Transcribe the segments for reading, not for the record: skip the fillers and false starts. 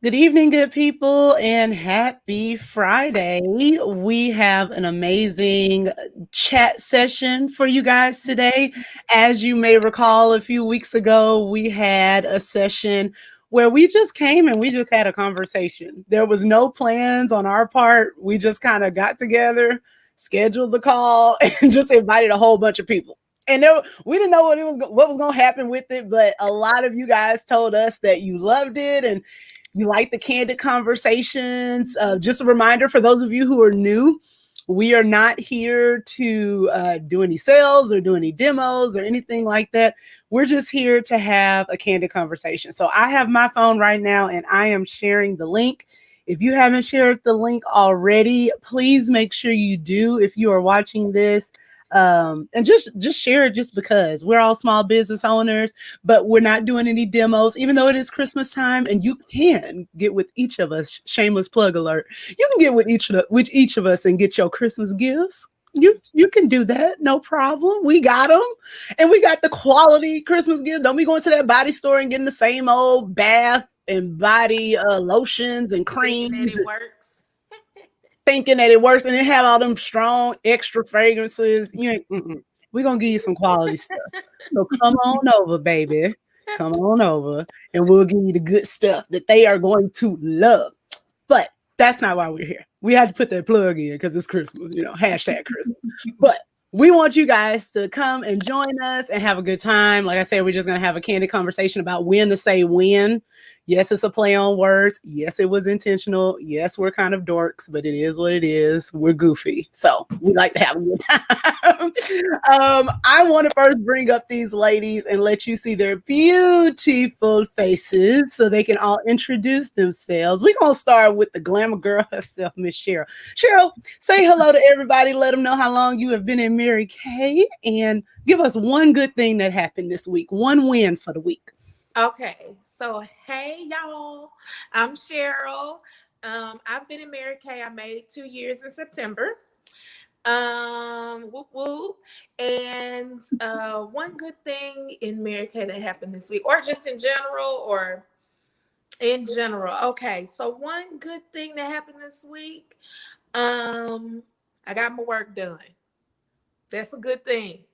Good evening, good people, and happy Friday. We have an amazing chat session for you guys today. As you may recall, a few weeks ago, we had a session where we just came and we just had a conversation. There was no plans on our part. We just kind of got together, scheduled the call, and just invited a whole bunch of people. And we didn't know what was going to happen with it, but a lot of you guys told us that you loved it and you like the candid conversations. Just a reminder for those of you who are new, we are not here to do any sales or do any demos or anything like that. We're just here to have a candid conversation. So I have my phone right now and I am sharing the link. If you haven't shared the link already, please make sure you do if you are watching this. And just share it just because we're all small business owners, but we're not doing any demos, even though it is Christmas time and you can get with each of us. Shameless plug alert. You can get with each of us and get your Christmas gifts. You can do that, no problem. We got them, and we got the quality Christmas gift. Don't be going to that body store and getting the same old bath and body lotions and creams. It works. Thinking that it works and it have all them strong extra fragrances. We're gonna give you some quality stuff. So come on over, baby. Come on over and we'll give you the good stuff that they are going to love. But that's not why we're here. We had to put that plug in because it's Christmas, hashtag Christmas. But we want you guys to come and join us and have a good time. Like I said, we're just going to have a candid conversation about when to say when. Yes, it's a play on words. Yes, it was intentional. Yes, we're kind of dorks, but it is what it is. We're goofy. So we like to have a good time. I want to first bring up these ladies and let you see their beautiful faces so they can all introduce themselves. We're going to start with the glamour girl herself, Miss Cheryl. Cheryl, say hello to everybody. Let them know how long you have been in Mary Kay and give us one good thing that happened this week. One win for the week. Okay, so hey y'all, I'm Cheryl. I've been in Mary Kay. I made 2 years in September. Whoop whoop. And one good thing in Mary Kay that happened this week, or just in general, or in general. Okay, so one good thing that happened this week, I got my work done. That's a good thing.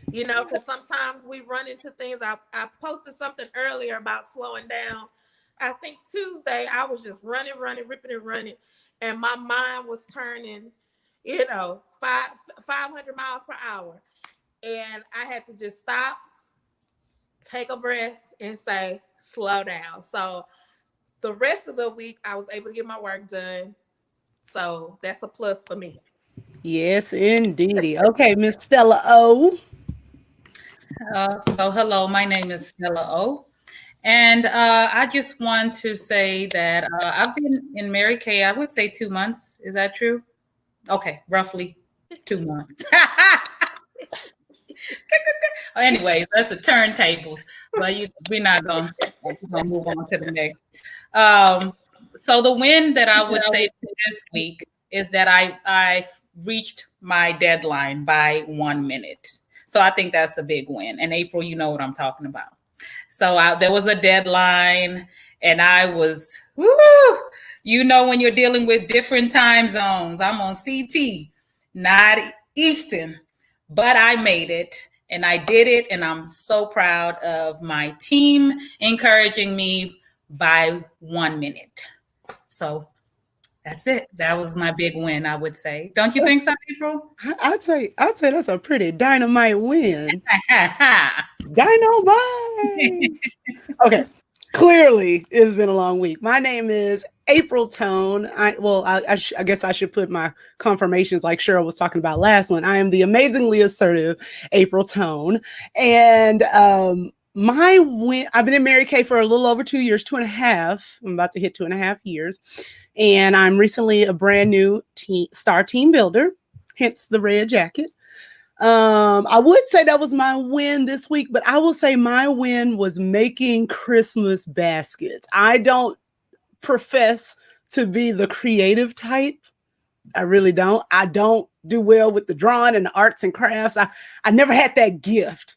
Because sometimes we run into things. I posted something earlier about slowing down. I think Tuesday I was just running, ripping and running. And my mind was turning, 500 miles per hour. And I had to just stop, take a breath and say, slow down. So the rest of the week, I was able to get my work done. So that's a plus for me. Yes, indeedy. Okay, Miss Stella O. So hello, my name is Stella O. And I just want to say that I've been in Mary Kay, I would say 2 months. Is that true? Okay, roughly 2 months. Anyway, that's the turntables, but we're not going to move on to the next. So the win that I would say this week is that I reached my deadline by 1 minute. So I think that's a big win. And April, you know what I'm talking about. So there was a deadline and I was, when you're dealing with different time zones, I'm on CT, not Eastern, but I made it and I did it. And I'm so proud of my team encouraging me by 1 minute. So that's it. That was my big win, I would say. Don't you think so, April? I'd say that's a pretty dynamite win. Dynamite. Okay. Clearly, it's been a long week. My name is April Tone. I guess I should put my confirmations like Cheryl was talking about last one. I am the amazingly assertive April Tone. And my win, I've been in Mary Kay for a little over 2 years, 2.5. I'm about to hit 2.5 years. And I'm recently a brand new star team builder, hence the red jacket. I would say that was my win this week, but I will say my win was making Christmas baskets. I don't profess to be the creative type. I really don't. I don't do well with the drawing and the arts and crafts. I never had that gift.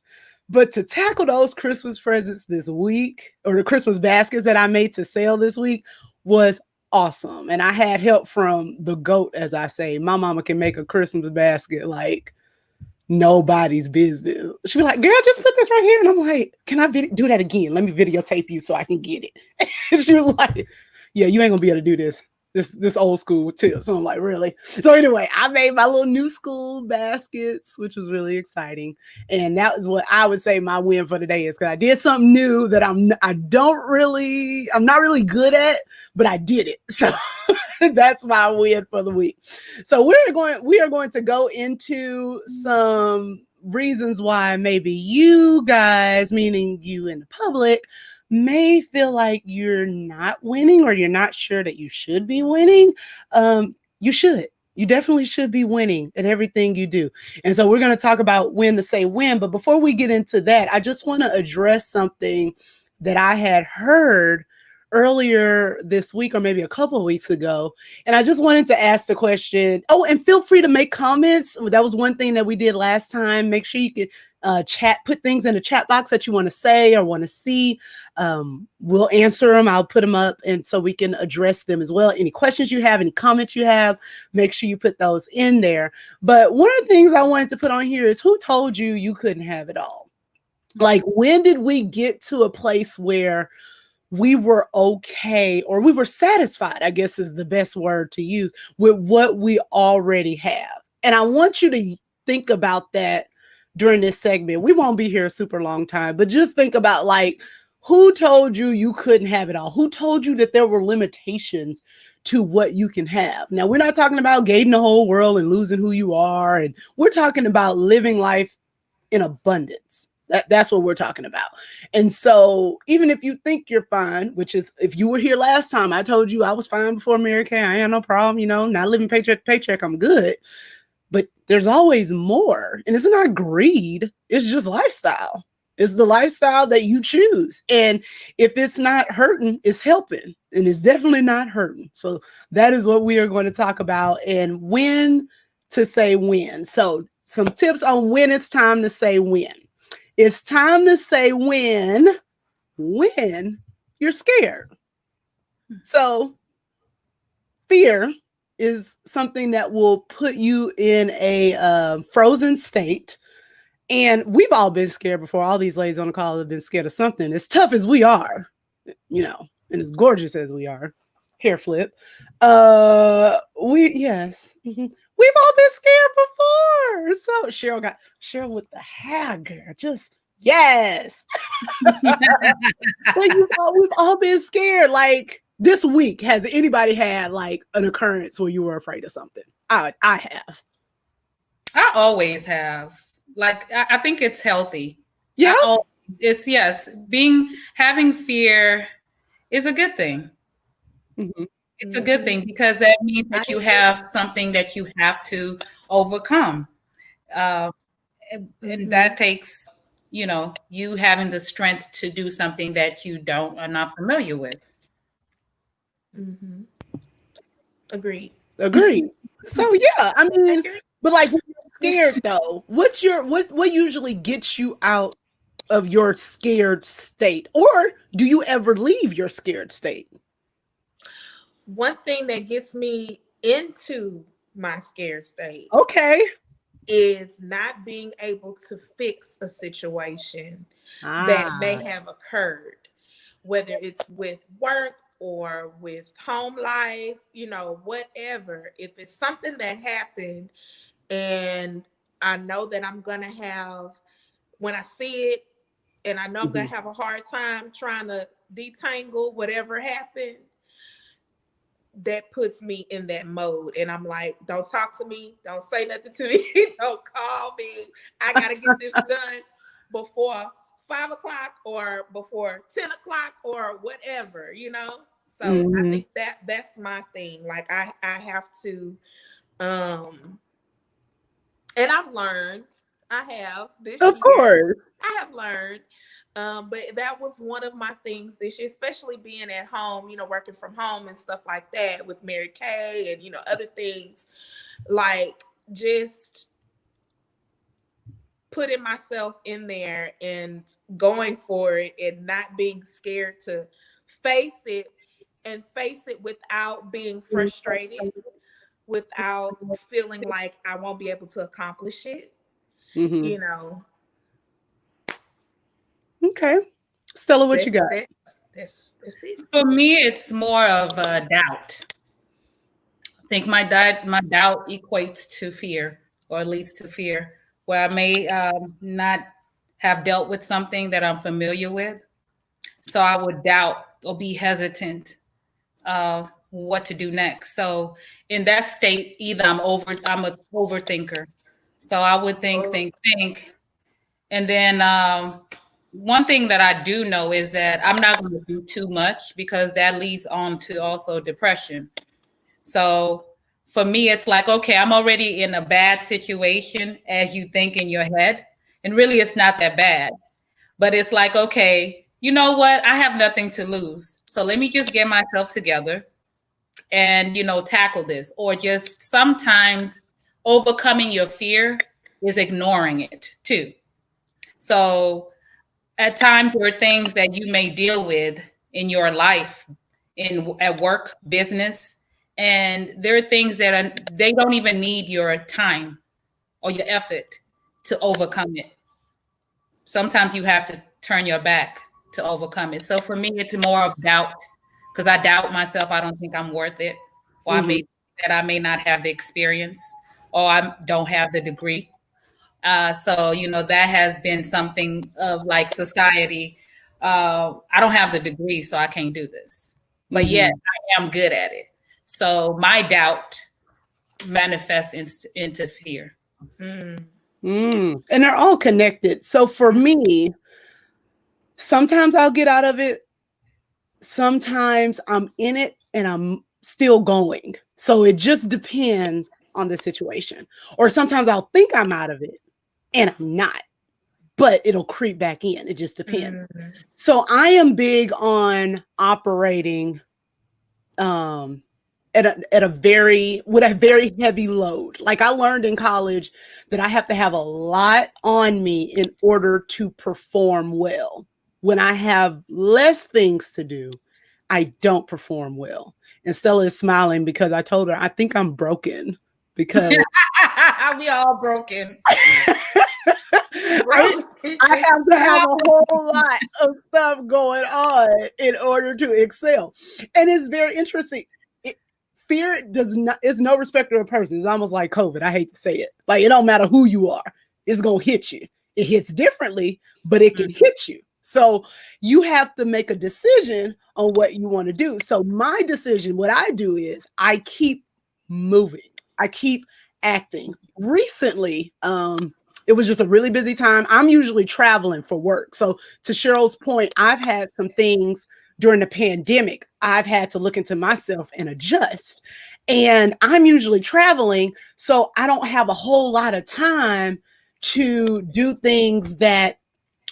But to tackle those Christmas presents this week, or the Christmas baskets that I made to sell this week, was awesome. And I had help from the GOAT, as I say. My mama can make a Christmas basket like nobody's business. She'd be like, girl, just put this right here. And I'm like, can I do that again? Let me videotape you so I can get it. And she was like, yeah, you ain't gonna be able to do this. This old school too. So I'm like, really? So anyway, I made my little new school baskets, which was really exciting. And that was what I would say my win for the day is, because I did something new that I'm not really good at, but I did it. So that's my win for the week. So we are going to go into some reasons why maybe you guys, meaning you in the public, may feel like you're not winning, or you're not sure that you should be winning. You should. You definitely should be winning at everything you do. And so we're going to talk about when to say when. But before we get into that, I just want to address something that I had heard earlier this week, or maybe a couple of weeks ago. And I just wanted to ask the question. Oh, and feel free to make comments. That was one thing that we did last time. Make sure you can put things in the chat box that you want to say or want to see. We'll answer them. I'll put them up, and so we can address them as well. Any questions you have, any comments you have, make sure you put those in there. But one of the things I wanted to put on here is, who told you you couldn't have it all? Like, when did we get to a place where we were okay, or we were satisfied, I guess is the best word to use, with what we already have? And I want you to think about that during this segment. We won't be here a super long time, but just think about, like, who told you you couldn't have it all? Who told you that there were limitations to what you can have? Now, we're not talking about gating the whole world and losing who you are. And we're talking about living life in abundance. That's what we're talking about. And so even if you think you're fine, which is, if you were here last time, I told you I was fine before Mary Kay. I had no problem, not living paycheck to paycheck. I'm good. But there's always more. And it's not greed. It's just lifestyle. It's the lifestyle that you choose. And if it's not hurting, it's helping. And it's definitely not hurting. So that is what we are going to talk about, and when to say when. So some tips on when it's time to say when. It's time to say when you're scared. So fear is something that will put you in a frozen state. And we've all been scared before. All these ladies on the call have been scared of something. As tough as we are, and as gorgeous as we are, hair flip. Yes. We've all been scared before. So Cheryl with the hair, girl. Just yes. We've all been scared. Like, this week, has anybody had like an occurrence where you were afraid of something? I have. I always have. Like, I think it's healthy. Yeah. It's, yes, having fear is a good thing. Mm-hmm. It's a good thing, because that means that you have something that you have to overcome. And that takes, you having the strength to do something that you are not familiar with. Mm-hmm. Agreed. So yeah, I mean, but like, when you're scared though, what usually gets you out of your scared state? Or do you ever leave your scared state? One thing that gets me into my scared state, okay, is not being able to fix a situation that may have occurred, whether it's with work or with home life, whatever. If it's something that happened and I know that I'm going to have, when I see it, and I know I'm going to have a hard time trying to detangle whatever happened, that puts me in that mode. And I'm like, don't talk to me. Don't say nothing to me. Don't call me. I got to get this done before 5 o'clock or before 10 o'clock or whatever, So I think that's my thing. Like, I have to, and I've learned, this of year, course, I have learned. But that was one of my things this year, especially being at home, working from home and stuff like that with Mary Kay and, other things, like just putting myself in there and going for it and not being scared to face it and face it without being frustrated, without feeling like I won't be able to accomplish it, Mm-hmm. you know. Okay. Stella, what you That's got? that that's it. For me, it's more of a doubt. I think my doubt equates to fear, or leads to fear, where I may not have dealt with something that I'm familiar with. So I would doubt or be hesitant what to do next. So in that state, either I'm a overthinker. So I would think, and then one thing that I do know is that I'm not going to do too much, because that leads on to also depression. So for me, it's like, okay, I'm already in a bad situation as you think in your head. And really, it's not that bad. But it's like, okay, you know what? I have nothing to lose. So let me just get myself together and, tackle this. Or just sometimes overcoming your fear is ignoring it too. So at times there are things that you may deal with in your life, at work, business, and there are things that they don't even need your time or your effort to overcome it. Sometimes you have to turn your back to overcome it. So for me, it's more of doubt, because I doubt myself. I don't think I'm worth it, or Mm-hmm. I may not have the experience, or I don't have the degree. So, that has been something of like society. I don't have the degree, so I can't do this. But yet Mm-hmm. I am good at it. So my doubt manifests into fear. Mm. Mm. And they're all connected. So for me, sometimes I'll get out of it. Sometimes I'm in it and I'm still going. So it just depends on the situation. Or sometimes I'll think I'm out of it and I'm not, but it'll creep back in. It just depends. Mm. So I am big on operating um at a very with a very heavy load. Like I learned in college that I have to have a lot on me in order to perform well. When I have less things to do, I don't perform well. And Stella is smiling because I told her I think I'm broken because We all broken. I I have to have a whole lot of stuff going on in order to excel. And it's very interesting. It, fear does not is no respecter of person. It's almost like COVID. I hate to say it. Like it don't matter who you are, it's gonna hit you. It hits differently, but it can hit you. So you have to make a decision on what you want to do. So my decision, what I do is I keep moving. I keep acting. Recently, it was just a really busy time. I'm usually traveling for work. So to Cheryl's point, I've had some things during the pandemic. I've had to look into myself and adjust. And I'm usually traveling, so I don't have a whole lot of time to do things that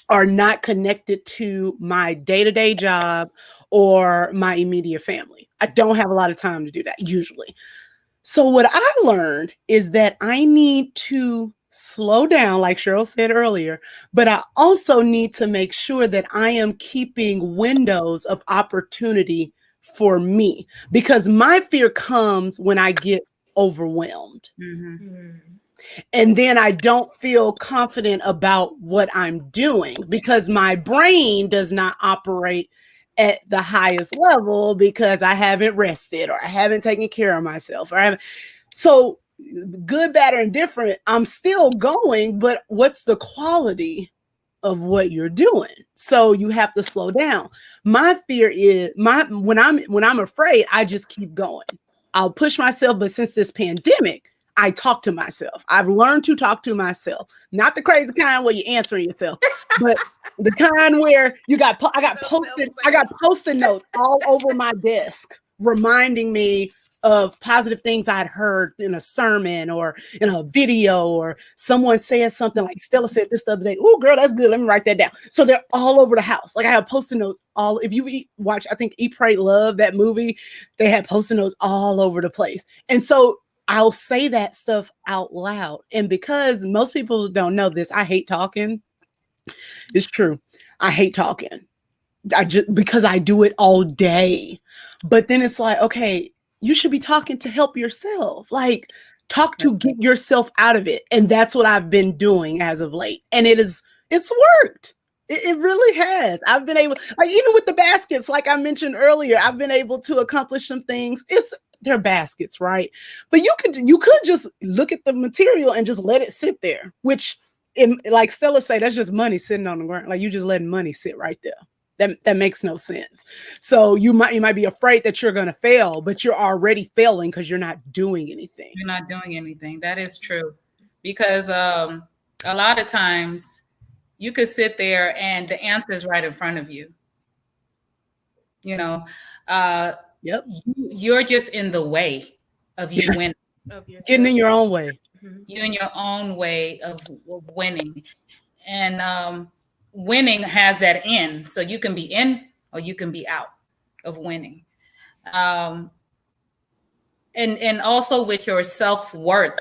are not connected to my day-to-day job or my immediate family. I don't have a lot of time to do that usually. So what I learned is that I need to slow down, like Cheryl said earlier, but I also need to make sure that I am keeping windows of opportunity for me, because my fear comes when I get overwhelmed. Mm-hmm. Mm. And then I don't feel confident about what I'm doing because my brain does not operate at the highest level because I haven't rested or I haven't taken care of myself or I haven't. So good, bad, or indifferent, I'm still going, but what's the quality of what you're doing? So you have to slow down. My fear is when I'm afraid, I just keep going. I'll push myself, but since this pandemic, I talk to myself. I've learned to talk to myself, not the crazy kind where you're answering yourself, but the kind where I got post-it notes all over my desk reminding me of positive things I'd heard in a sermon or in a video, or someone said something like Stella said this the other day. Oh, girl, that's good. Let me write that down. So they're all over the house. Like I have post-it notes all. If you watch, I think Eat, Pray, Love, that movie, they had post-it notes all over the place. And so I'll say that stuff out loud. And because most people don't know this, I hate talking. It's true. I hate talking. I just because I do it all day. But then it's like, okay, you should be talking to help yourself. Like talk to get yourself out of it. And that's what I've been doing as of late. And it's worked. It really has. I've been able, like even with the baskets, like I mentioned earlier, I've been able to accomplish some things. They're baskets, right? But you could just look at the material and just let it sit there, which like Stella say, that's just money sitting on the ground. Like you just letting money sit right there. That makes no sense. So you might be afraid that you're going to fail, but you're already failing because you're not doing anything. You're not doing anything. That is true. Because a lot of times you could sit there and the answer is right in front of you. You know, Yep. you're just in the way of you winning. Getting in your own way. You're in your own way of winning. And winning has that end. So you can be in or you can be out of winning. And also with your self-worth,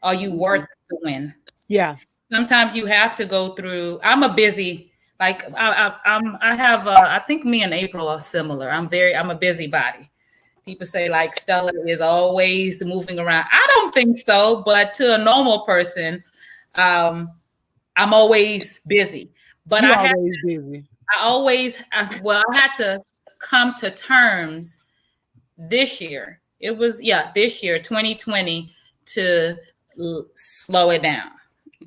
are you worth the win? Yeah. Sometimes you have to go through. I'm a busy, like I have. I think me and April are similar. I'm a busybody. People say like Stella is always moving around. I don't think so, but to a normal person, I'm always busy. But You I had always busy. I had to come to terms this year. It was this year, 2020, to slow it down.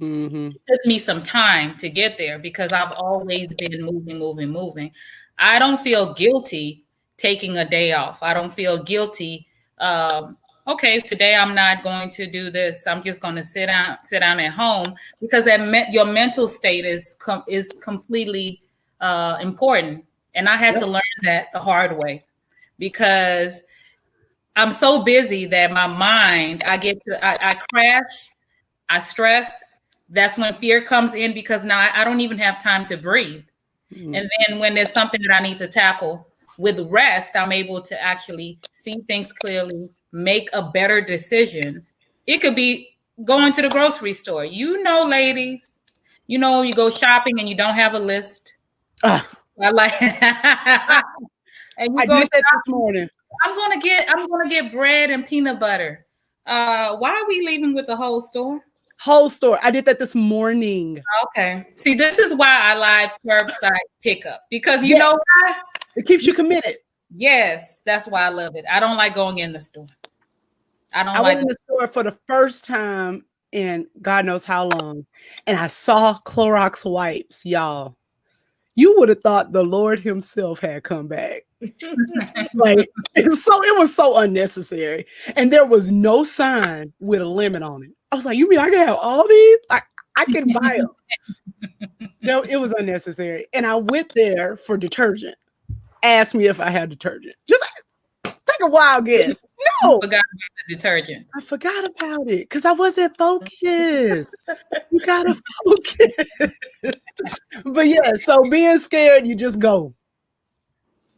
It took me some time to get there because I've always been moving. I don't feel guilty taking a day off. I don't feel guilty. Okay, today I'm not going to do this. I'm just going to sit down at home because your mental state is completely important. And I had to learn that the hard way because I'm so busy that my mind, I crash, I stress. That's when fear comes in because now I don't even have time to breathe. And then when there's something that I need to tackle with rest, I'm able to actually see things clearly, make a better decision. It could be going to the grocery store. Ladies, you go shopping and you don't have a list. I like and you I go did that this morning. I'm gonna get bread and peanut butter. Why are we leaving with the whole store? Whole store. I did that this morning. Okay. See, this is why I like curbside pickup because you know why? It keeps you committed. Yes, that's why I love it. I don't like going in the store. I went in the store for the first time in God knows how long, and I saw Clorox wipes, y'all. You would have thought the Lord himself had come back. Like it was so unnecessary. And there was no sign with a limit on it. I was like, you mean I can have all these? I can buy them. No, it was unnecessary. And I went there for detergent. Asked me if I had detergent. Just take a wild guess. No. I forgot about the detergent. I forgot about it because I wasn't focused. You gotta focus. But yeah, so being scared, you just go.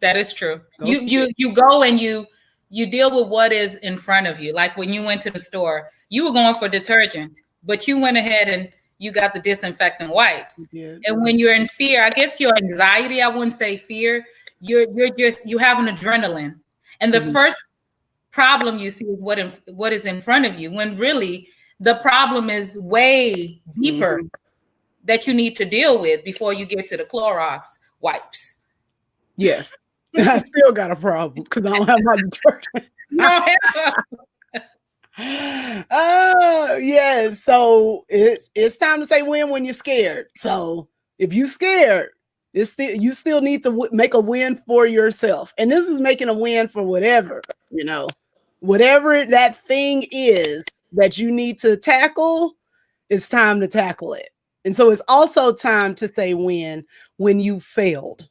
That is true. You go and you deal with what is in front of you. Like when you went to the store, you were going for detergent, but you went ahead and you got the disinfectant wipes. Yeah. And when you're in fear, I guess your anxiety, I wouldn't say fear, you have an adrenaline. And the first problem you see is what is in front of you, when really the problem is way deeper that you need to deal with before you get to the Clorox wipes. Yes. I still got a problem because I don't have my detergent. Oh, yeah. So it's time to say win when you're scared. So if you're scared, you still need to make a win for yourself. And this is making a win for whatever, whatever that thing is that you need to tackle, it's time to tackle it. And so it's also time to say win when you failed.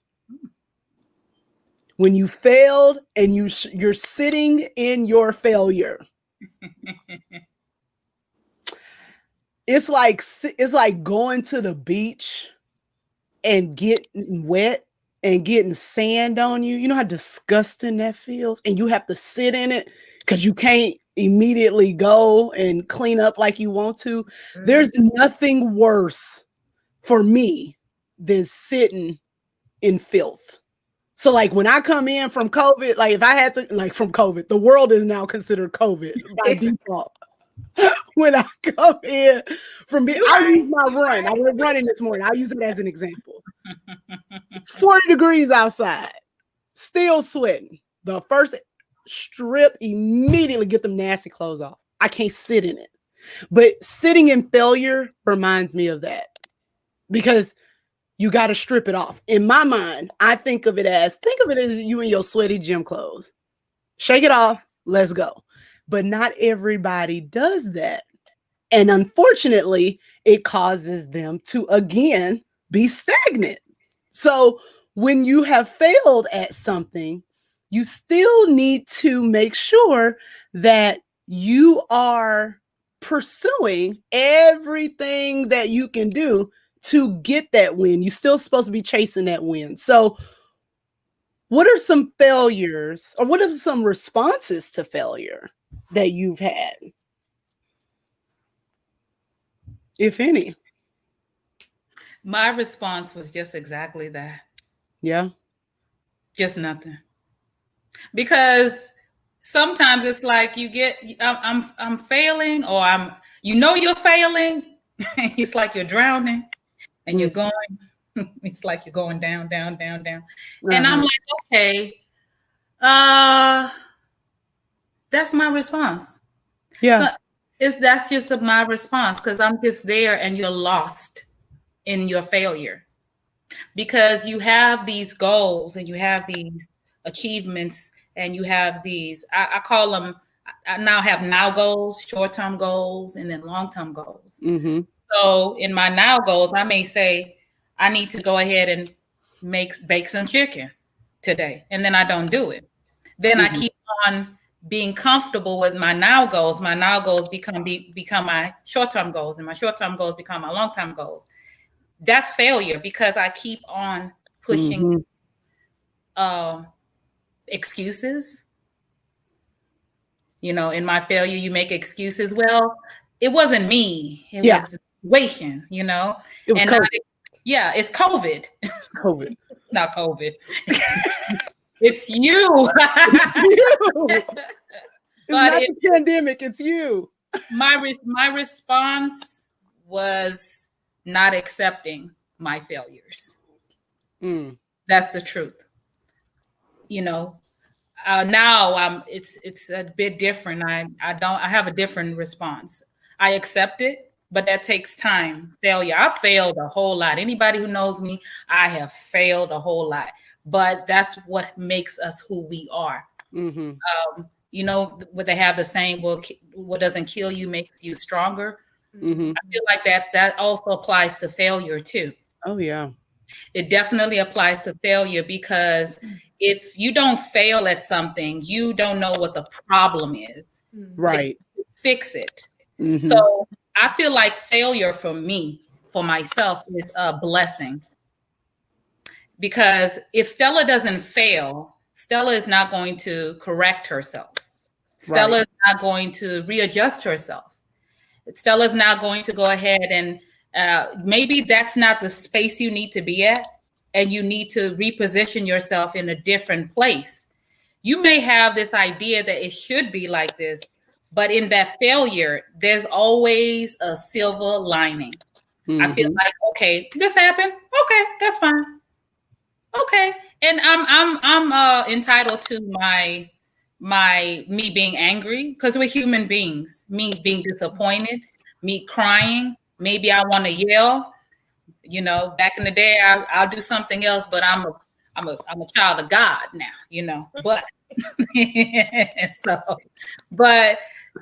When you failed and you're sitting in your failure. It's like going to the beach and getting wet and getting sand on you. You know how disgusting that feels? And you have to sit in it because you can't immediately go and clean up like you want to. There's nothing worse for me than sitting in filth. So like when I come in from COVID, like if I had to, like from COVID, the world is now considered COVID by default. When I come in from being, You I'll right. use my run. I went running this morning. I'll use it as an example. It's 40 degrees outside, still sweating. The first strip, immediately get them nasty clothes off. I can't sit in it. But sitting in failure reminds me of that because you got to strip it off. In my mind, I think of it as you in your sweaty gym clothes. Shake it off, let's go. But not everybody does that. And unfortunately, it causes them to again be stagnant. So when you have failed at something, you still need to make sure that you are pursuing everything that you can do to get that win. You're still supposed to be chasing that win. So, what are some failures or what are some responses to failure that you've had, if any? My response was just exactly that. Yeah. Just nothing. Because sometimes it's like you get I'm failing, or you're failing. It's like you're drowning and you're going, it's like you're going down, down, down, down. And I'm like, okay, that's my response. Yeah. So that's just my response, because I'm just there and you're lost in your failure. Because you have these goals and you have these achievements and you have these, I call them, I now have now goals, short-term goals, and then long-term goals. Mm-hmm. So in my now goals, I may say, I need to go ahead and bake some chicken today. And then I don't do it. Then I keep on being comfortable with my now goals. My now goals become my short-term goals, and my short-term goals become my long-term goals. That's failure, because I keep on pushing excuses. In my failure, you make excuses. Well, it wasn't me. It was the situation, It was and COVID. it's COVID. It's COVID. Not COVID. It's you. It's not the pandemic. It's you. My response was not accepting my failures. That's the truth. Now it's a bit different. I have a different response. I accept it, but that takes time. Failure. I failed a whole lot. Anybody who knows me, I have failed a whole lot. But that's what makes us who we are. What they have the saying, what doesn't kill you makes you stronger. I feel like that also applies to failure too. Oh yeah. It definitely applies to failure, because if you don't fail at something, you don't know what the problem is. Right. To fix it. So I feel like failure for myself, is a blessing. Because if Stella doesn't fail, Stella is not going to correct herself. Stella is not going to readjust herself. Stella's not going to go ahead and maybe that's not the space you need to be at, and you need to reposition yourself in a different place. You may have this idea that it should be like this, but in that failure, there's always a silver lining. I feel like, okay, this happened. Okay, that's fine. Okay, and I'm entitled to me being angry, because we're human beings. Me being disappointed, me crying. Maybe I want to yell. Back in the day, I'll do something else, but I'm a child of God now. But but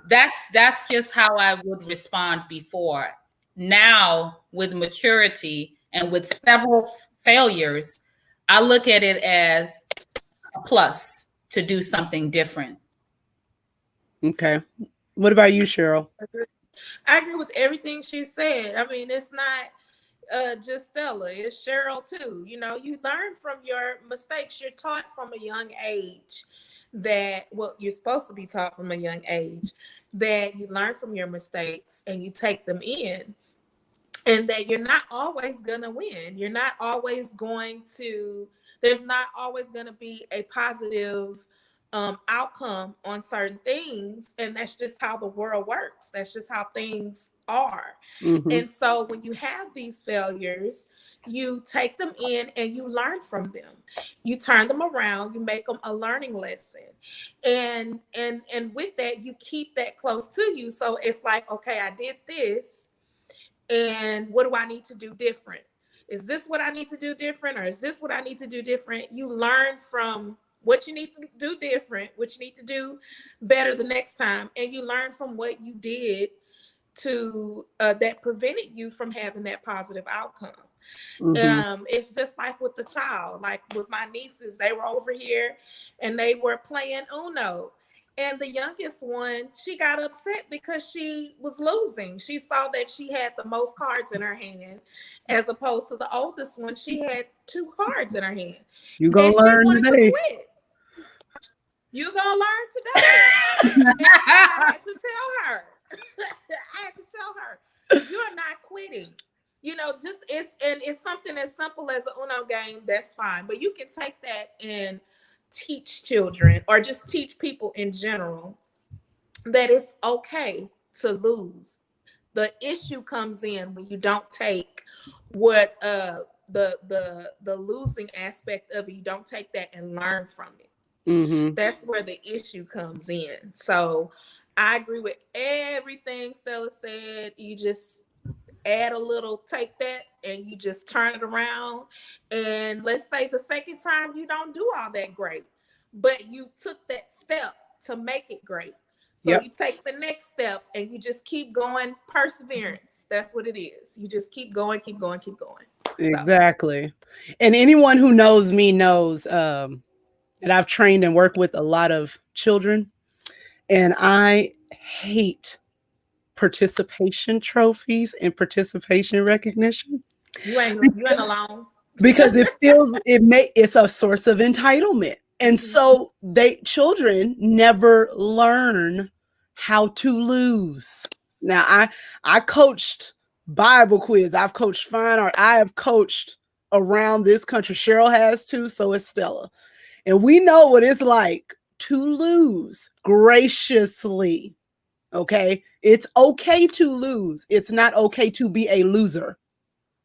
that's just how I would respond before. Now, with maturity and with several failures, I look at it as a plus to do something different. Okay. What about you, Cheryl? I agree with everything she said. I mean, it's not just Stella, it's Cheryl too. You learn from your mistakes. You're taught from a young age you're supposed to be taught from a young age, that you learn from your mistakes and you take them in, and that you're not always gonna win. You're not always going to There's not always going to be a positive outcome on certain things, and that's just how the world works. That's just how things are. Mm-hmm. And so when you have these failures, you take them in and you learn from them. You turn them around, you make them a learning lesson. And with that, you keep that close to you. So it's like, okay, I did this, and what do I need to do different? Is this what I need to do different, or is this what I need to do different? You learn from what you need to do different, what you need to do better the next time, and you learn from what you did to that prevented you from having that positive outcome. Mm-hmm. It's just like with the child, like with my nieces, they were over here and they were playing Uno. And the youngest one, she got upset because she was losing. She saw that she had the most cards in her hand, as opposed to the oldest one, she had two cards in her hand. You And gonna she learn wanted to today. quit. You gonna learn today. And I had to tell her. I had to tell her, you're not quitting. You know, just it's something as simple as an Uno game, that's fine. But you can take that and teach children or just teach people in general that it's okay to lose. The issue comes in when you don't take what the losing aspect of it, you don't take that and learn from it. Mm-hmm. That's where the issue comes in. So I agree with everything Stella said. You just add a little, take that, and you just turn it around. And let's say the second time you don't do all that great, but you took that step to make it great. So Yep. you take the next step and you just keep going. Perseverance. That's what it is. You just keep going, keep going, keep going. So Exactly. And anyone who knows me knows that I've trained and worked with a lot of children, and I hate participation trophies and participation recognition you ain't alone. because it's a source of entitlement. And Mhm. so children never learn how to lose. Now I coached Bible quiz, I've coached fine art, I have coached around this country. Cheryl has too, so is Stella. And we know what it's like to lose graciously. Okay? It's okay to lose. It's not okay to be a loser.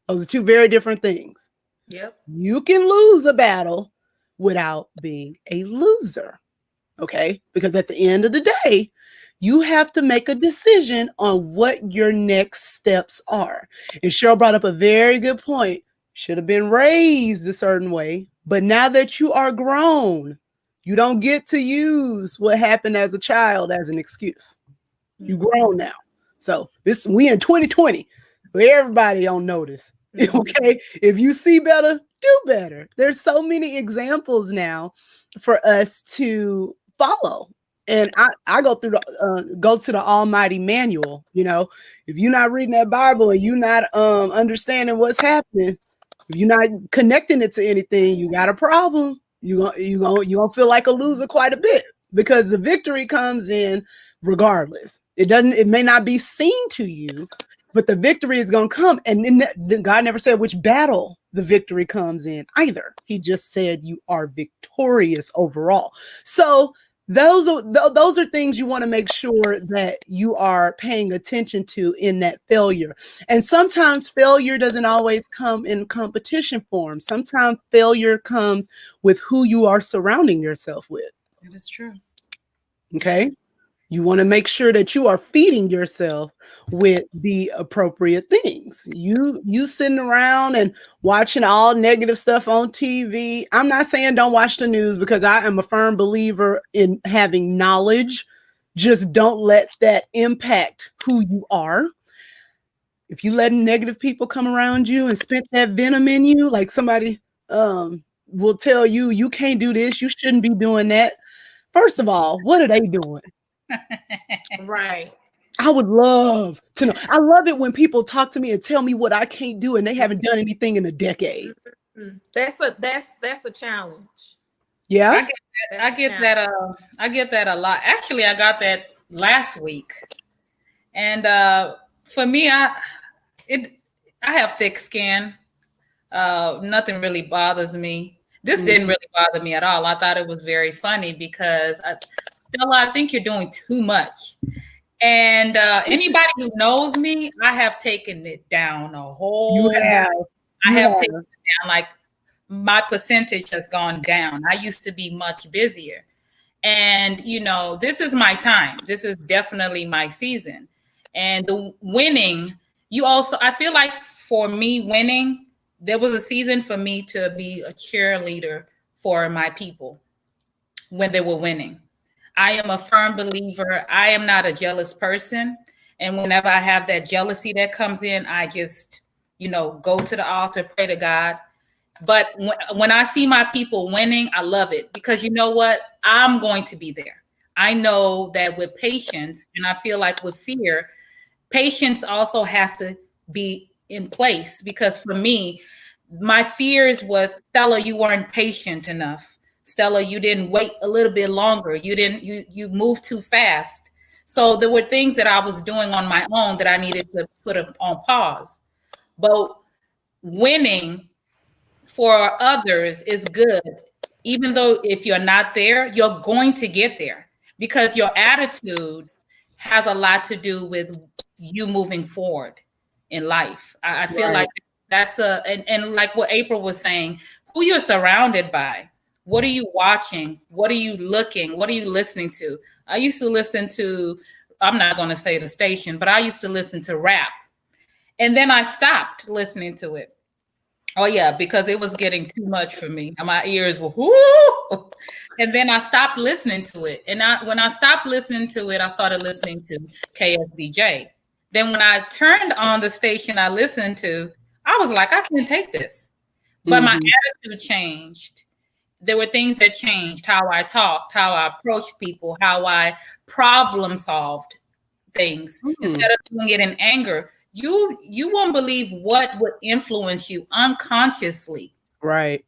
Those are two very different things. Yep. You can lose a battle without being a loser. Okay? Because at the end of the day, you have to make a decision on what your next steps are. And Cheryl brought up a very good point. Should have been raised a certain way, but now that you are grown, you don't get to use what happened as a child as an excuse. You grown now. So we in 2020, where everybody on notice. Mhm. Okay. If you see better, do better. There's so many examples now for us to follow. And I go to the almighty manual. If you're not reading that Bible and you're not understanding what's happening, if you're not connecting it to anything, you got a problem. You gonna feel like a loser quite a bit, because the victory comes in regardless. It may not be seen to you, but the victory is going to come. And then God never said which battle the victory comes in either. He just said you are victorious overall. So those are things you want to make sure that you are paying attention to in that failure. And sometimes failure doesn't always come in competition form. Sometimes failure comes with who you are surrounding yourself with. That is true. Okay. You want to make sure that you are feeding yourself with the appropriate things. You sitting around and watching all negative stuff on TV. I'm not saying don't watch the news, because I am a firm believer in having knowledge. Just don't let that impact who you are. If you letting negative people come around you and spit that venom in you, like somebody will tell you you can't do this, you shouldn't be doing that. First of all, what are they doing? Right. I would love to know. I love it when people talk to me and tell me what I can't do and they haven't done anything in a decade. Mhm. That's a challenge. Yeah? I get that. That's I a get challenge. that. I get that a lot. Actually, I got that last week, and for me, it I have thick skin. Nothing really bothers me. This didn't really bother me at all. I thought it was very funny because Stella, I think you're doing too much. And anybody who knows me, I have taken it down a You whole. have. I You have have. taken it down. Like my percentage has gone down. I used to be much busier. And, this is my time. This is definitely my season. And the winning, I feel like for me winning, there was a season for me to be a cheerleader for my people when they were winning. I am a firm believer. I am not a jealous person. And whenever I have that jealousy that comes in, I just, go to the altar, pray to God. But when I see my people winning, I love it because you know what? I'm going to be there. I know that with patience, and I feel like with fear, patience also has to be in place because for me, my fears was Stella, you weren't patient enough. Stella, you didn't wait a little bit longer. You moved too fast. So there were things that I was doing on my own that I needed to put on pause. But winning for others is good. Even though if you're not there, you're going to get there because your attitude has a lot to do with you moving forward in life. I feel like that's and like what April was saying, who you're surrounded by. What are you watching? What are you looking? What are you listening to? I used to listen to, I'm not going to say the station, but I used to listen to rap. And then I stopped listening to it. Oh yeah, because it was getting too much for me. My ears were whoo. And then I stopped listening to it. And when I stopped listening to it, I started listening to KSBJ. Then when I turned on the station I listened to, I was like, I can't take this. But my attitude changed. There were things that changed, how I talked, how I approached people, how I problem solved things instead of doing it in anger. You won't believe what would influence you unconsciously. Right.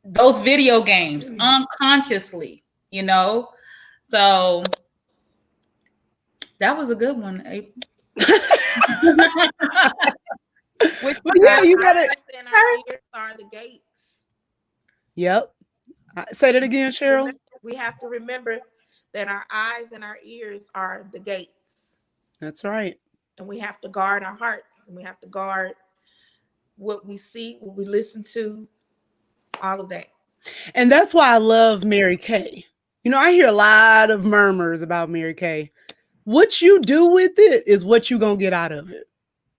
Those video games unconsciously, So that was a good one, April. Yeah, you got it. And our ears are the gates. Yep. Say that again, Cheryl. We have to remember that our eyes and our ears are the gates. That's right. And we have to guard our hearts, and we have to guard what we see, what we listen to, all of that. And that's why I love Mary Kay. I hear a lot of murmurs about Mary Kay. What you do with it is what you're going to get out of it.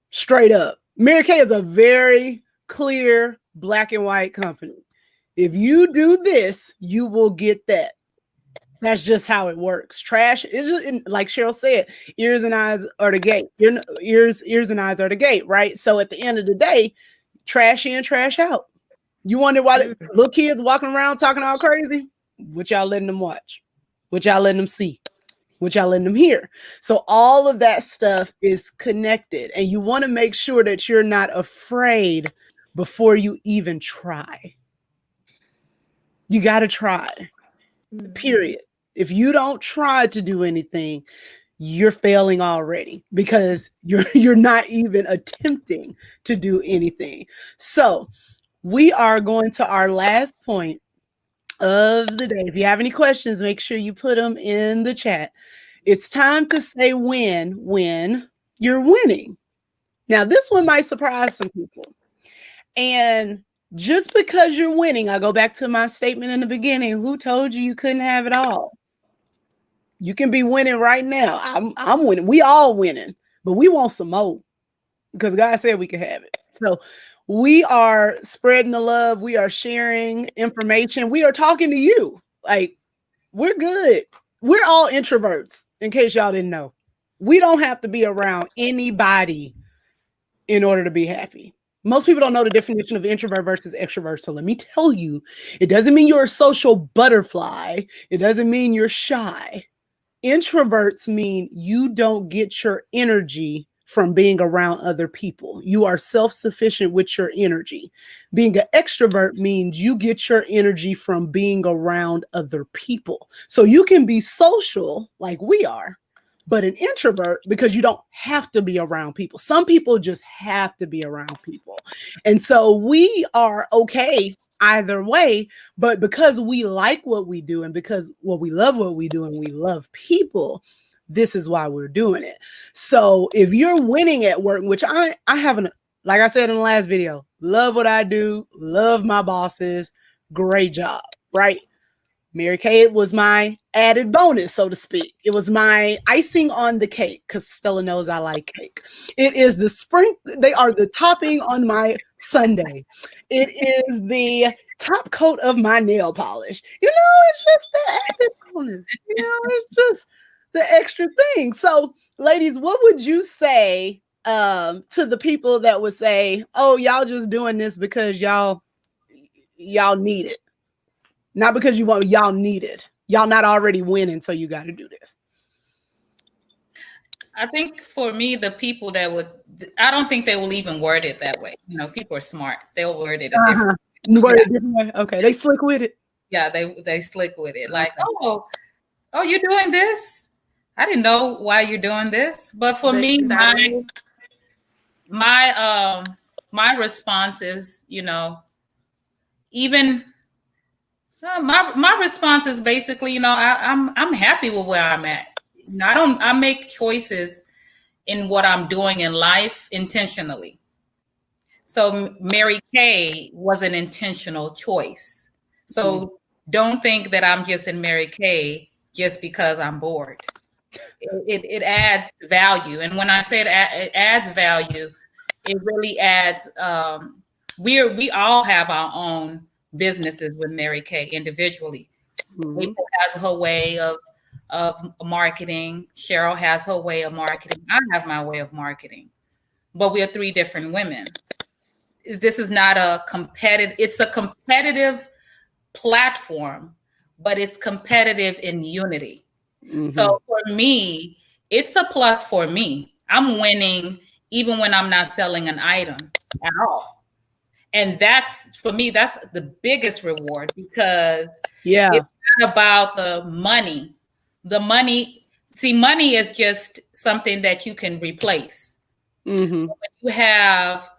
Straight up. Mary Kay is a very clear black and white company. If you do this, you will get that. That's just how it works. Trash is just, like Cheryl said, ears and eyes are the gate. Ears and eyes are the gate, right? So at the end of the day, trash in, trash out. You wonder why the little kids walking around talking all crazy? What y'all letting them watch? What y'all letting them see? What y'all letting them hear? So all of that stuff is connected, and you want to make sure that you're not afraid before you even try. You got to try. Period. If you don't try to do anything, you're failing already because you're not even attempting to do anything. So we are going to our last point of the day. If you have any questions, make sure you put them in the chat. It's time to say when you're winning. Now, this one might surprise some people. And just because you're winning, I go back to my statement in the beginning. Who told you couldn't have it all? You can be winning right now. I'm winning. We all winning, but we want some more because God said we could have it. So we are spreading the love. We are sharing information. We are talking to you. Like, we're good. We're all introverts, in case y'all didn't know. We don't have to be around anybody in order to be happy. Most people don't know the definition of introvert versus extrovert. So let me tell you, it doesn't mean you're a social butterfly. It doesn't mean you're shy. Introverts mean you don't get your energy from being around other people. You are self-sufficient with your energy. Being an extrovert means you get your energy from being around other people. So you can be social like we are, but an introvert because you don't have to be around people. Some people just have to be around people. And so we are okay either way. But because we like what we do and because we love what we do and we love people, this is why we're doing it. So if you're winning at work, which I haven't, like I said in the last video, love what I do, love my bosses, great job, right? Mary Kay was my added bonus, so to speak. It was my icing on the cake because Stella knows I like cake. It is the spring, they are the topping on my sundae. It is the top coat of my nail polish. It's just the added bonus. It's just the extra thing. So, ladies, what would you say to the people that would say, "Oh, y'all just doing this because y'all need it"? Not because you want, y'all need it. Y'all not already winning, so you got to do this. I think for me, the people that would, I don't think they will even word it that way. People are smart. They'll word it a different way. Word it different way. Okay, they slick with it. Yeah, they slick with it. Like, oh, you're doing this? I didn't know why you're doing this. But for me, my response is, even my response is basically, I'm happy with where I'm at. I make choices in what I'm doing in life intentionally. So Mary Kay was an intentional choice. So don't think that I'm just in Mary Kay just because I'm bored. It adds value. And when I say it adds value, it really adds, we all have our own businesses with Mary Kay individually. April has her way of marketing. Cheryl has her way of marketing. I have my way of marketing. But we are three different women. This is not it's a competitive platform, but it's competitive in unity. So for me, it's a plus for me. I'm winning even when I'm not selling an item at all. And for me, that's the biggest reward because it's not about the money. Money is just something that you can replace. When you have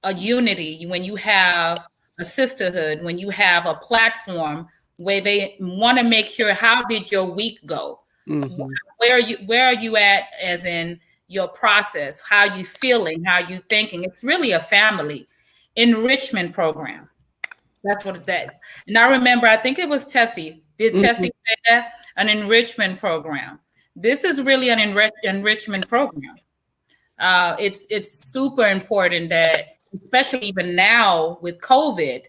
a unity, when you have a sisterhood, when you have a platform where they want to make sure, how did your week go? Where are you at as in your process? How you feeling? How you thinking? It's really a family enrichment program. That's what that. And I remember, I think it was Tessie. Did Tessie say that? An enrichment program. This is really an enrichment program. It's super important that, especially even now with COVID,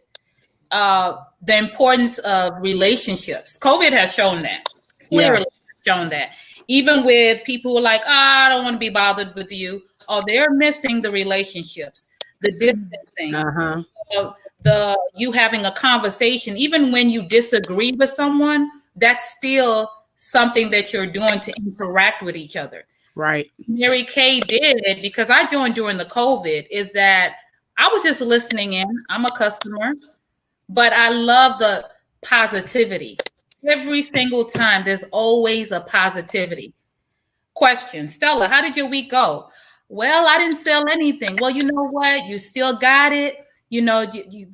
the importance of relationships. COVID has shown that. Clearly shown that. Even with people who are like, I don't want to be bothered with you. Oh, they're missing the relationships, the distancing, you having a conversation. Even when you disagree with someone, that's still something that you're doing to interact with each other. Right. Mary Kay did, because I joined during the COVID, is that I was just listening in. I'm a customer, but I love the positivity. Every single time, there's always a positivity. Question, Stella, how did your week go? Well, I didn't sell anything. Well, you know what? You still got it. We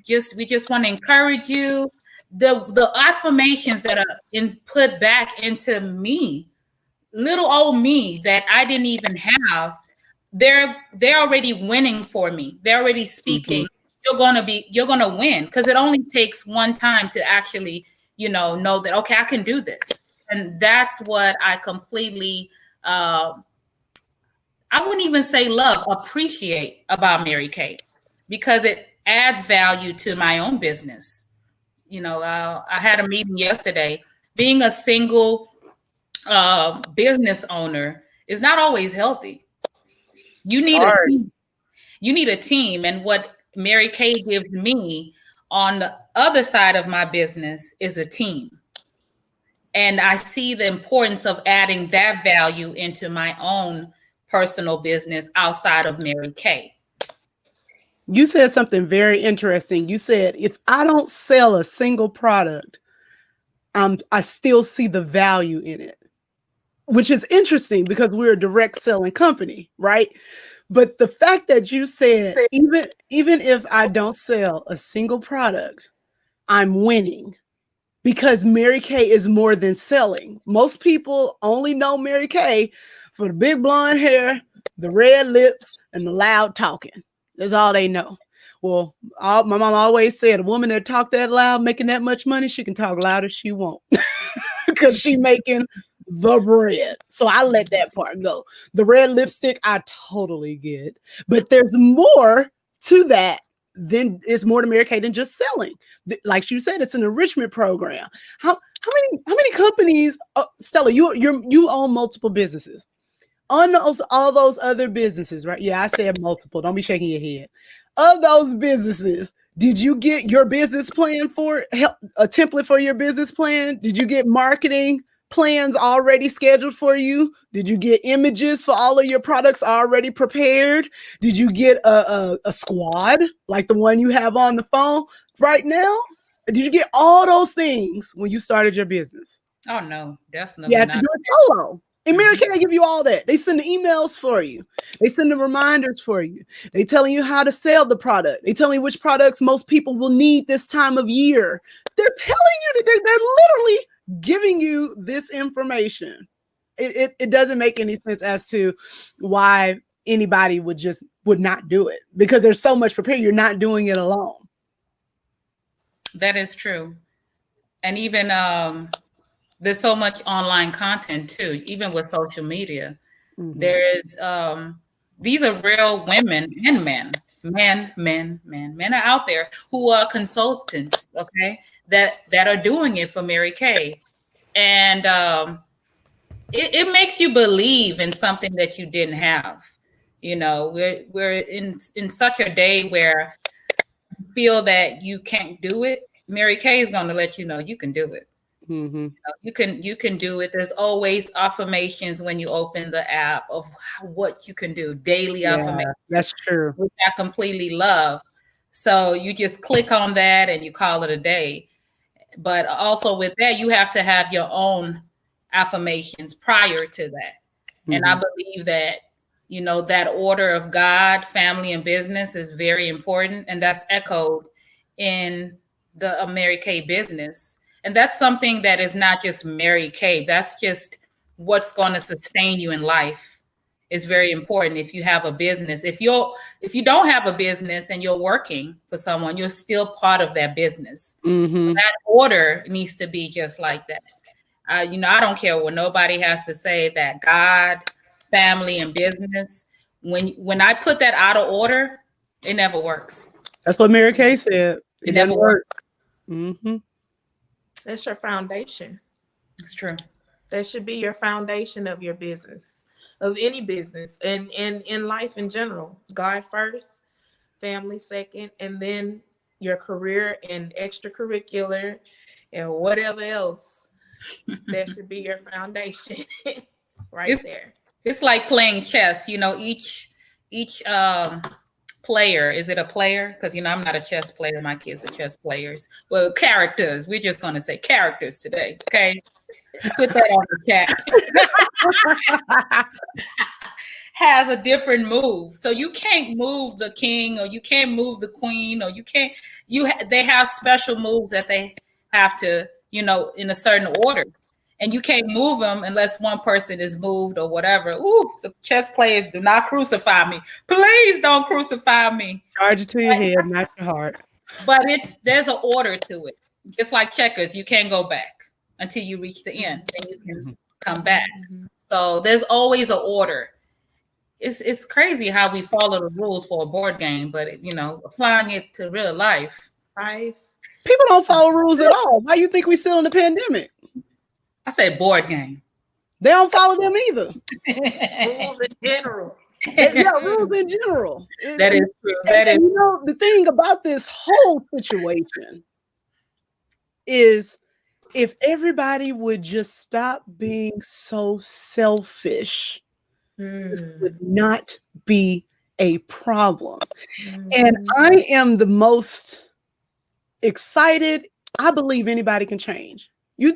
just want to encourage you. The affirmations that are put back into me, little old me that I didn't even have, they're already winning for me. They're already speaking. You're gonna win, because it only takes one time to actually, know that, okay, I can do this. And that's what I completely, I wouldn't even say love, appreciate about Mary Kay, because it adds value to my own business. I had a meeting yesterday. Being a single business owner is not always healthy. You need a team. You need a team. And what Mary Kay gives me on the other side of my business is a team. And I see the importance of adding that value into my own personal business outside of Mary Kay. You said something very interesting. You said, if I don't sell a single product, I still see the value in it, which is interesting because we're a direct selling company, right? But the fact that you said, even if I don't sell a single product, I'm winning because Mary Kay is more than selling. Most people only know Mary Kay for the big blonde hair, the red lips, and the loud talking. That's all they know. Well, my mom always said a woman that talk that loud, making that much money, she can talk loud as she wants because she making the bread. So I let that part go. The red lipstick, I totally get, but there's more to that. Then it's more to Mary Kay than just selling. Like you said, it's an enrichment program. How many companies? Stella, you own multiple businesses. On all those other businesses, right? Yeah, I said multiple. Don't be shaking your head. Of those businesses, did you get your business plan for a template for your business plan? Did you get marketing plans already scheduled for you? Did you get images for all of your products already prepared? Did you get a squad like the one you have on the phone right now? Did you get all those things when you started your business? Oh no, You definitely had to not. do it solo. And Mary Kay, they give you all that. They send the emails for you. They send the reminders for you. They telling you how to sell the product. They telling you which products most people will need this time of year. They're telling you that they're literally giving you this information. It doesn't make any sense as to why anybody would not do it because there's so much prepared. You're not doing it alone. That is true. And even there's so much online content too, even with social media. Mm-hmm. There is these are real women and men are out there who are consultants, okay, that are doing it for Mary Kay. And it makes you believe in something that you didn't have. You know, we're in such a day where you feel that you can't do it. Mary Kay is going to let you know you can do it. Mm-hmm. You can do it. There's always affirmations when you open the app of what you can do, daily affirmations, that's true. which I completely love. So you just click on that and you call it a day. But also with that, you have to have your own affirmations prior to that. And I believe that, you know, that order of God, family, and business is very important. And that's echoed in the Mary Kay business. And that's something that is not just Mary Kay. That's just what's going to sustain you in life. Is very important. If you have a business, if you don't have a business and you're working for someone, you're still part of that business. Mm-hmm. That order needs to be just like that. You know, I don't care what nobody has to say. That God, family, and business. When I put that out of order, it never works. That's what Mary Kay said. It never doesn't works. Mm-hmm. That's your foundation. It's true. That should be your foundation of your business, of any business, and in life in general. God first, family second, and then your career and extracurricular and whatever else. That should be your foundation right there. It's like playing chess. You know, each player, is it a player? Because, you know, I'm not a chess player. My kids are chess players. Well, characters. We're just going to say characters today. Okay. Put that on the chat. Has a different move. So you can't move the king, or you can't move the queen, or you can't, they have special moves that they have to, you know, in a certain order. And you can't move them unless one person is moved or whatever. Ooh, the chess players, do not crucify me. Please don't crucify me. Charge it to your head, not your heart. But there's an order to it. Just like checkers, you can't go back until you reach the end. Then you can come back. So there's always an order. It's crazy how we follow the rules for a board game, but, you know, applying it to real life. People don't follow rules at all. Why you think we still in the pandemic? I say board game. They don't follow them either. Rules in general. Yeah, rules in general. That is true. And you know, the thing about this whole situation is if everybody would just stop being so selfish, this would not be a problem. And I am the most excited. I believe anybody can change. You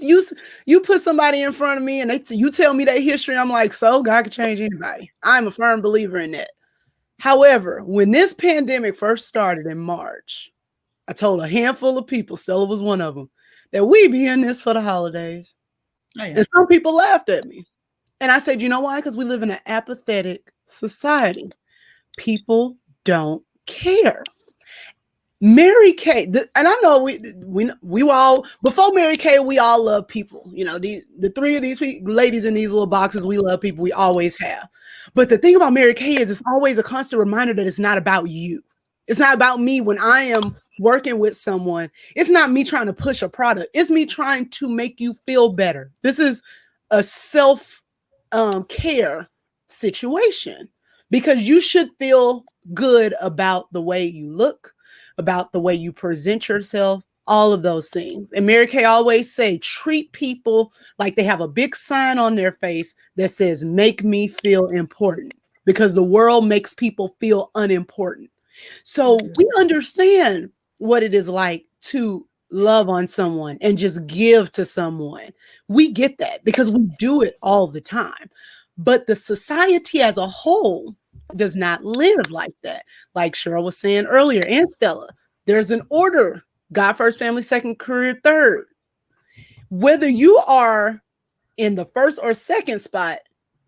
put somebody in front of me and you tell me their history. I'm like, so God can change anybody. I'm a firm believer in that. However, when this pandemic first started in March, I told a handful of people, Stella was one of them, that we be in this for the holidays. Oh, yeah. And some people laughed at me. And I said, you know why? Because we live in an apathetic society. People don't care. Mary Kay, and I know we all before Mary Kay, we all love people. You know, the three of these ladies in these little boxes, we love people. We always have. But the thing about Mary Kay is it's always a constant reminder that it's not about you. It's not about me when I am working with someone. It's not me trying to push a product. It's me trying to make you feel better. This is a self care situation because you should feel good about the way you look, about the way you present yourself, all of those things. And Mary Kay always say, treat people like they have a big sign on their face that says, make me feel important, because the world makes people feel unimportant. So we understand what it is like to love on someone and just give to someone. We get that because we do it all the time. But the society as a whole does not live like that. Like Cheryl was saying earlier, and Stella, there's an order: God first, family second, career third. Whether you are in the first or second spot,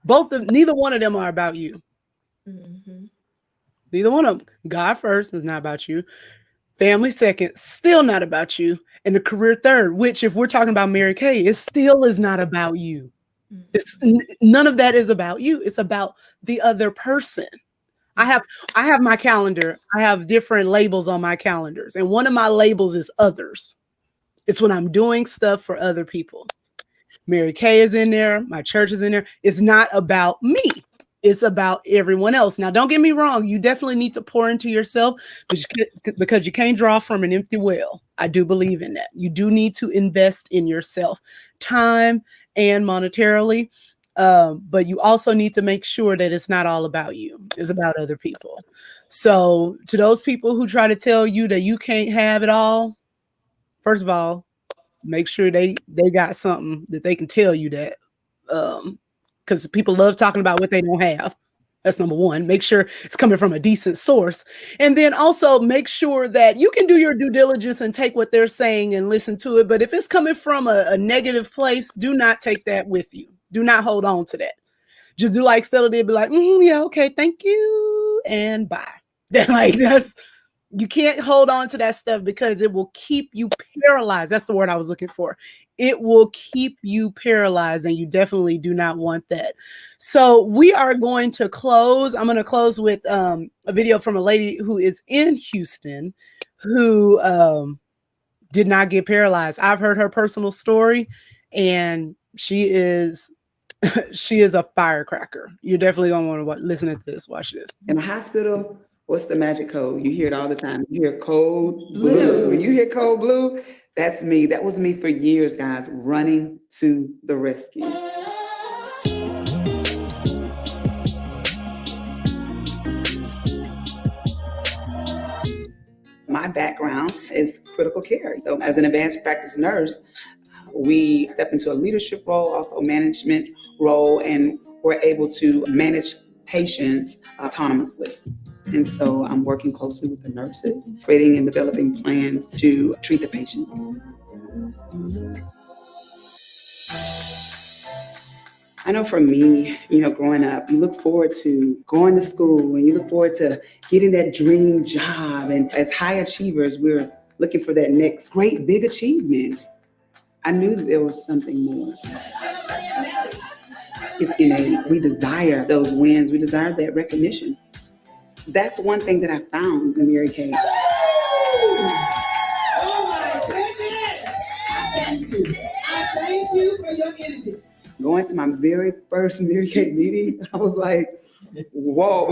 neither one of them are about you. Mm-hmm. Neither one of them. God first is not about you. Family second, still not about you. And the career third, which if we're talking about Mary Kay, it still is not about you. It's none of that is about you. It's about the other person. I have my calendar. I have different labels on my calendars. And one of my labels is others. It's when I'm doing stuff for other people. Mary Kay is in there. My church is in there. It's not about me. It's about everyone else. Now, don't get me wrong. You definitely need to pour into yourself because you can't draw from an empty well. I do believe in that. You do need to invest in yourself, time and monetarily. But you also need to make sure that it's not all about you. It's about other people. So to those people who try to tell you that you can't have it all, first of all, make sure they got something that they can tell you that, because people love talking about what they don't have. That's number one. Make sure it's coming from a decent source. And then also make sure that you can do your due diligence and take what they're saying and listen to it. But if it's coming from a negative place, do not take that with you. Do not hold on to that. Just do like Stella did, be like, yeah, okay, thank you, and bye. You can't hold on to that stuff because it will keep you paralyzed. That's the word I was looking for. It will keep you paralyzed, and you definitely do not want that. So we are going to close. I'm going to close with a video from a lady who is in Houston who did not get paralyzed. I've heard her personal story, and she is a firecracker. You're definitely going to want to listen to this. Watch this. In a hospital, what's the magic code? You hear it all the time. You hear code blue. When you hear code blue, that's me. That was me for years, guys, running to the rescue. My background is critical care. So as an advanced practice nurse, we step into a leadership role, also management role, and we're able to manage patients autonomously. And so I'm working closely with the nurses, creating and developing plans to treat the patients. I know for me, growing up, you look forward to going to school and you look forward to getting that dream job. And as high achievers, we're looking for that next great big achievement. I knew that there was something more. It's innate. We desire those wins. We desire that recognition. That's one thing that I found in Mary Kay. Oh my goodness! I thank you for your energy. Going to my very first Mary Kay meeting, I was like, whoa.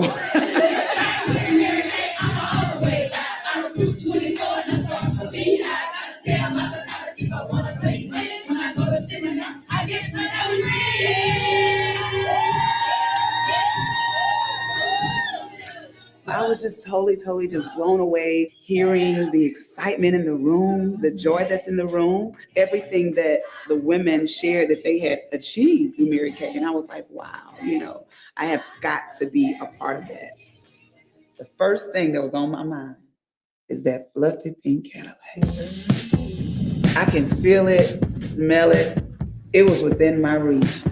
I was just totally just blown away hearing the excitement in the room, the joy that's in the room, everything that the women shared that they had achieved through Mary Kay. And I was like, wow, I have got to be a part of that. The first thing that was on my mind is that fluffy pink Cadillac. I can feel it, smell it. It was within my reach.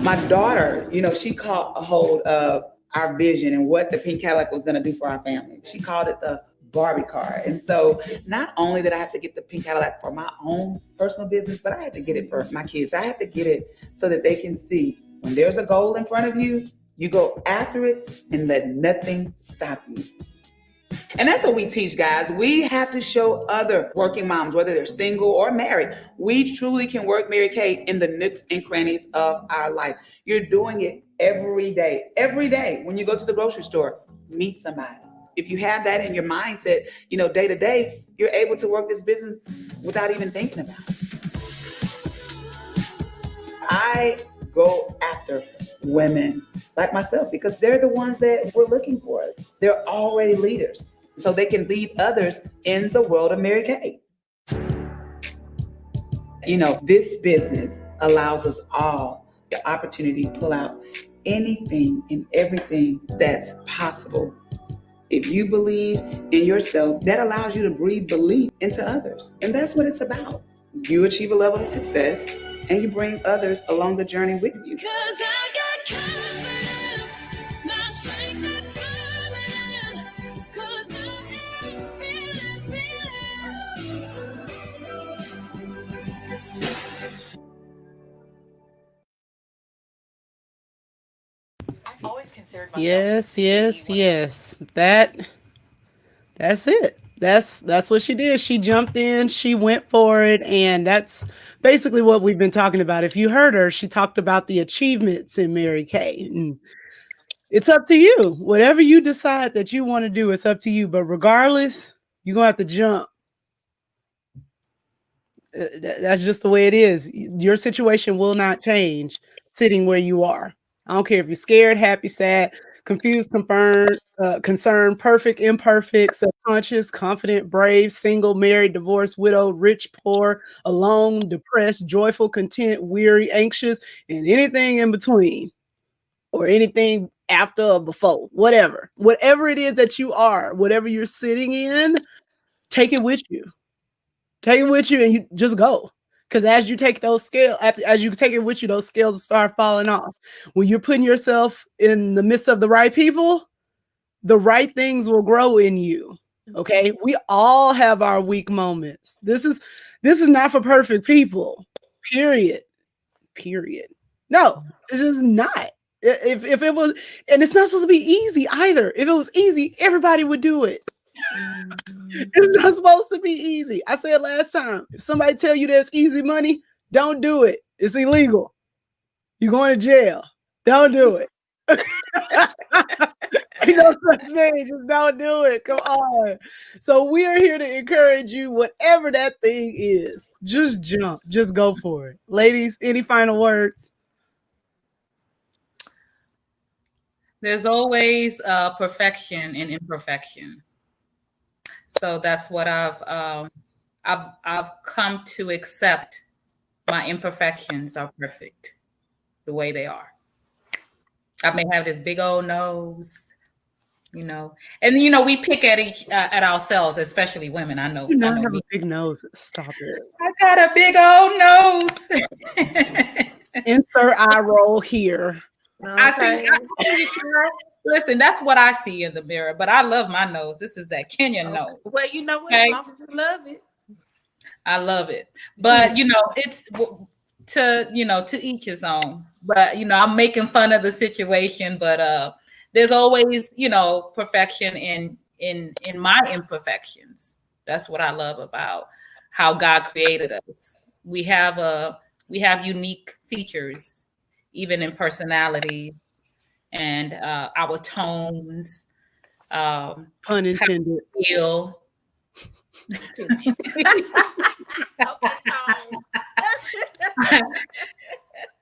My daughter, she caught a hold of our vision and what the pink Cadillac was going to do for our family. She called it the Barbie car. And so not only did I have to get the pink Cadillac for my own personal business, but I had to get it for my kids. I had to get it so that they can see when there's a goal in front of you, you go after it and let nothing stop you. And that's what we teach, guys. We have to show other working moms, whether they're single or married, we truly can work Mary Kay in the nooks and crannies of our life. You're doing it every day. Every day when you go to the grocery store, meet somebody. If you have that in your mindset, day to day, you're able to work this business without even thinking about it. I go after women like myself because they're the ones that we're looking for. They're already leaders, so they can lead others in the world of Mary Kay. This business allows us all the opportunity to pull out anything and everything that's possible. If you believe in yourself, that allows you to breathe belief into others. And that's what it's about. You achieve a level of success and you bring others along the journey with you. 'Cause I got confidence, my strength is burning, 'cause I am fearless, I've always considered myself. Yes. That's it. That's what she did. She jumped in, she went for it, and that's basically what we've been talking about. If you heard her, she talked about the achievements in Mary Kay. And it's up to you. Whatever you decide that you want to do, it's up to you. But regardless, you're gonna have to jump. That's just the way it is. Your situation will not change sitting where you are. I don't care if you're scared, happy, sad, confused, concerned, perfect, imperfect, subconscious, confident, brave, single, married, divorced, widowed, rich, poor, alone, depressed, joyful, content, weary, anxious, and anything in between, or anything after or before, whatever it is that you are, whatever you're sitting in, take it with you. Take it with you and you just go. Because as you take those scales, as you take it with you, those scales start falling off. When you're putting yourself in the midst of the right people, the right things will grow in you. Okay. We all have our weak moments. This is not for perfect people. Period. No, it's just not. If it was, and it's not supposed to be easy either. If it was easy, everybody would do it. It's not supposed to be easy. I said last time, if somebody tell you there's easy money, don't do it. It's illegal. You're going to jail. Don't do it. Ain't no such thing. Just don't do it. Come on. So we are here to encourage you, whatever that thing is. Just jump. Just go for it. Ladies, any final words? There's always perfection and imperfection. So that's what I've come to accept. My imperfections are perfect the way they are. I may have this big old nose, and we pick at ourselves, especially women. I know. I have a big nose. Stop it. I got a big old nose. Insert eye roll here. Okay. Listen, that's what I see in the mirror, but I love my nose. This is that Kenyan nose. Well, you know what? Okay. As long as you love it. I love it. But, it's to each his own. But, I'm making fun of the situation, but there's always, perfection in my imperfections. That's what I love about how God created us. We have unique features, even in personality and our tones. Pun intended. Feel.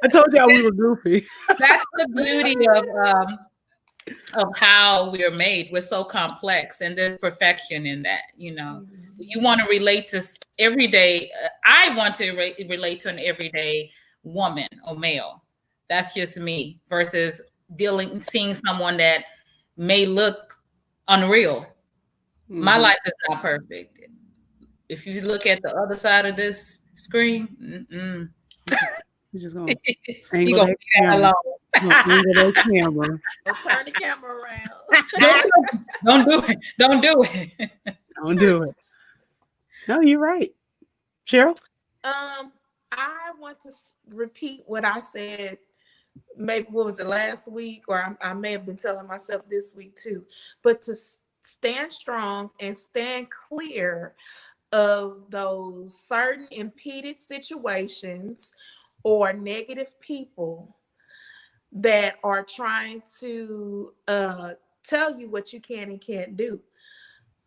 I told y'all we were goofy. That's the beauty of how we are made. We're so complex, and there's perfection in that. You want to relate to everyday. I want to relate to an everyday woman or male. That's just me. Versus seeing someone that may look unreal. My Mhm. life is not perfect. If you look at the other side of this screen, We're just gonna you angle gonna that leave that camera. alone. Gonna angle that camera. Oh, turn the camera around. Don't do it. Don't do it. Don't do it. No, you're right. Cheryl? I want to repeat what I said. Maybe what was it last week, or I may have been telling myself this week too. But to stand strong and stand clear of those certain impeded situations or negative people that are trying to tell you what you can and can't do.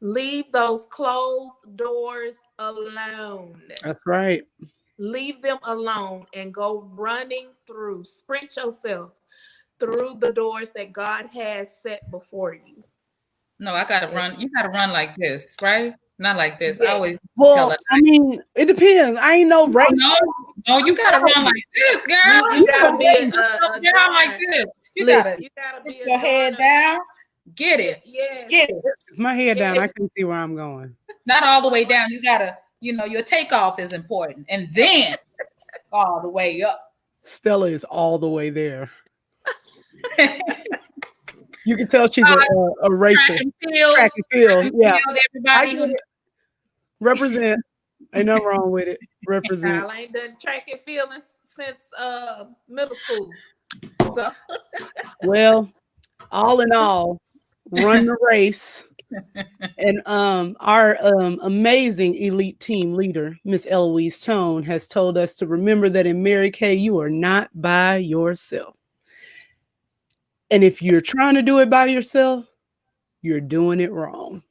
Leave those closed doors alone. That's right. Leave them alone and go running through, sprint yourself through the doors that God has set before you. No, I gotta run. You gotta run like this, right? Not like this. I always Yes. tell her, Well, I mean, it depends. I ain't no race. no, no, you gotta run like this, girl. You gotta be Put yourself a down like John. this. You Listen, gotta You gotta put be a your head John. down. Get it. Yes. Get it. with my head down, Yes. I can see where I'm going. Not all the way down. You gotta, your takeoff is important. And then all the way up. Stella is all the way there. You can tell she's a racer. Track and field. Track and field. Yeah. Everybody who Represent. Ain't nothing wrong with it. Represent. I ain't done track and field since middle school. So Well, all in all, run the race. And our amazing elite team leader, Miss Eloise Tone, has told us to remember that in Mary Kay, you are not by yourself. And if you're trying to do it by yourself, you're doing it wrong.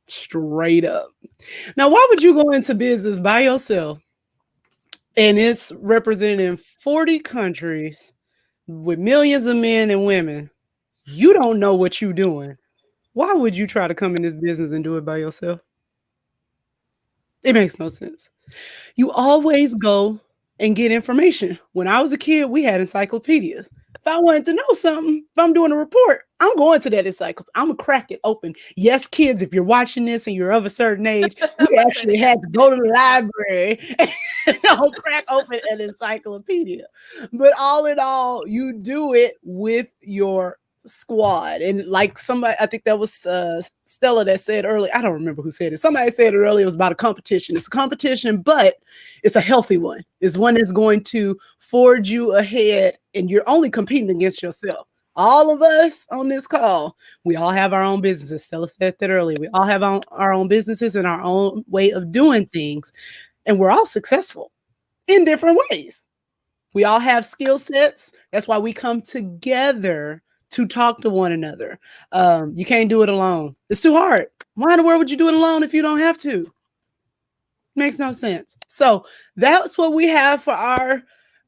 Straight up. Now, why would you go into business by yourself? And it's represented in 40 countries with millions of men and women. You don't know what you're doing. Why would you try to come in this business and do it by yourself? It makes no sense. You always go and get information. When I was a kid, we had encyclopedias. If I wanted to know something, if I'm doing a report, I'm going to that encyclopedia. I'm gonna crack it open. Yes, kids, if you're watching this and you're of a certain age, we actually had to go to the library and crack open an encyclopedia. But all in all, you do it with your squad. And like somebody, I think that was Stella that said earlier, I don't remember who said it. Somebody said it earlier, it was about a competition. It's a competition, but it's a healthy one. It's one that's going to forge you ahead, and you're only competing against yourself. All of us on this call, we all have our own businesses. Stella said that earlier. We all have our own businesses and our own way of doing things, and we're all successful in different ways. We all have skill sets. That's why we come together to talk to one another. You can't do it alone. It's too hard. Why in the world would you do it alone if you don't have to? Makes no sense. So that's what we have for our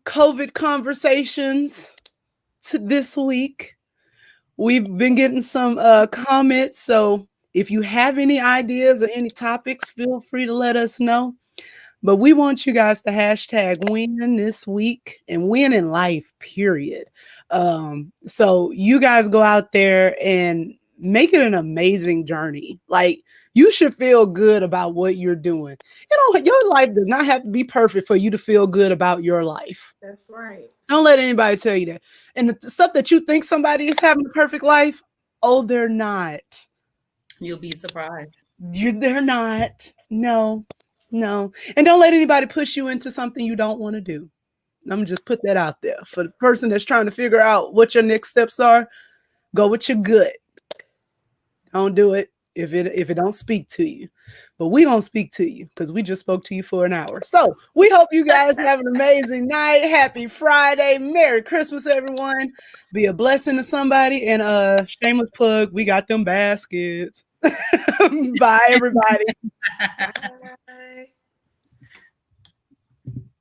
COVID conversations this week. We've been getting some comments. So if you have any ideas or any topics, feel free to let us know. But we want you guys to hashtag win this week and win in life, period. So you guys go out there and make it an amazing journey. Like, you should feel good about what you're doing. Your life does not have to be perfect for you to feel good about your life. that's right. Don't let anybody tell you that. And the stuff that you think somebody is having a perfect life, oh, they're not. You'll be surprised. They're not. No. And don't let anybody push you into something you don't want to do. I'm gonna just put that out there. For the person that's trying to figure out what your next steps are, go with your gut. Don't do it if it don't speak to you. But we gonna speak to you because we just spoke to you for an hour. So we hope you guys have an amazing night. Happy Friday. Merry Christmas, everyone. Be a blessing to somebody. And shameless plug, we got them baskets. Bye, everybody. Bye.